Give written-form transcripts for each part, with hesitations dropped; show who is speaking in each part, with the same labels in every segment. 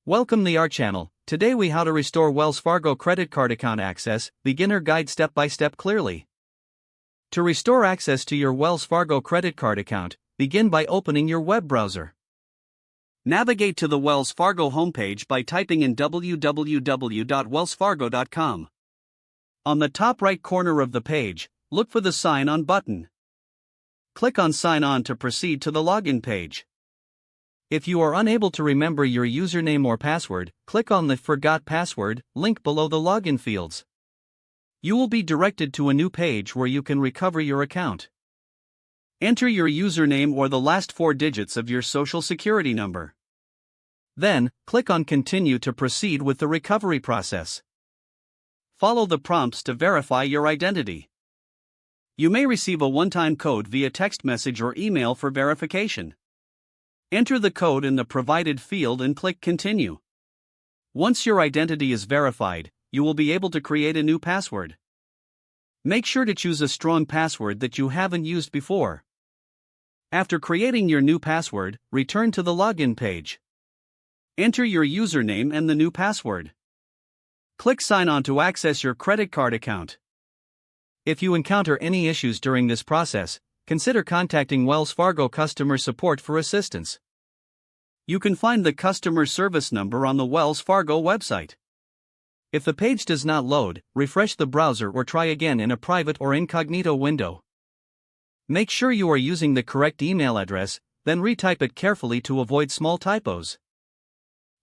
Speaker 1: Welcome to our channel. Today we how to restore Wells Fargo credit card account access, beginner guide step by step clearly. To restore access to your Wells Fargo credit card account, begin by opening your web browser. Navigate to the Wells Fargo homepage by typing in www.wellsfargo.com. On the top right corner of the page, look for the Sign On button. Click on Sign On to proceed to the login page. If you are unable to remember your username or password, click on the Forgot Password link below the login fields. You will be directed to a new page where you can recover your account. Enter your username or the last 4 digits of your social security number. Then, click on Continue to proceed with the recovery process. Follow the prompts to verify your identity. You may receive a one-time code via text message or email for verification. Enter the code in the provided field and click Continue. Once your identity is verified, you will be able to create a new password. Make sure to choose a strong password that you haven't used before. After creating your new password, return to the login page. Enter your username and the new password. Click Sign On to access your credit card account. If you encounter any issues during this process, consider contacting Wells Fargo customer support for assistance. You can find the customer service number on the Wells Fargo website. If the page does not load, refresh the browser or try again in a private or incognito window. Make sure you are using the correct email address, then retype it carefully to avoid small typos.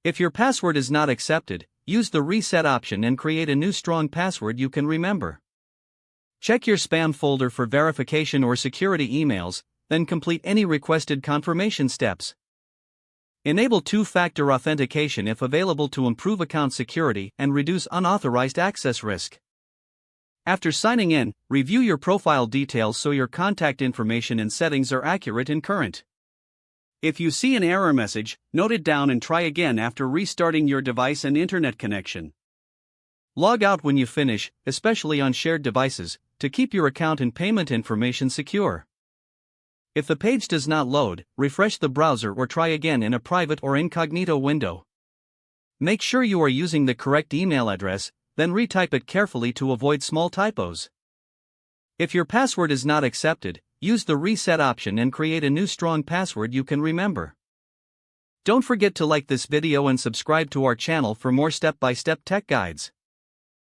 Speaker 1: If your password is not accepted, use the reset option and create a new strong password you can remember. Check your spam folder for verification or security emails, then complete any requested confirmation steps. Enable two-factor authentication if available to improve account security and reduce unauthorized access risk. After signing in, review your profile details so your contact information and settings are accurate and current. If you see an error message, note it down and try again after restarting your device and internet connection. Log out when you finish, especially on shared devices, to keep your account and payment information secure. If the page does not load, refresh the browser or try again in a private or incognito window. Make sure you are using the correct email address, then retype it carefully to avoid small typos. If your password is not accepted, use the reset option and create a new strong password you can remember. Don't forget to like this video and subscribe to our channel for more step-by-step tech guides.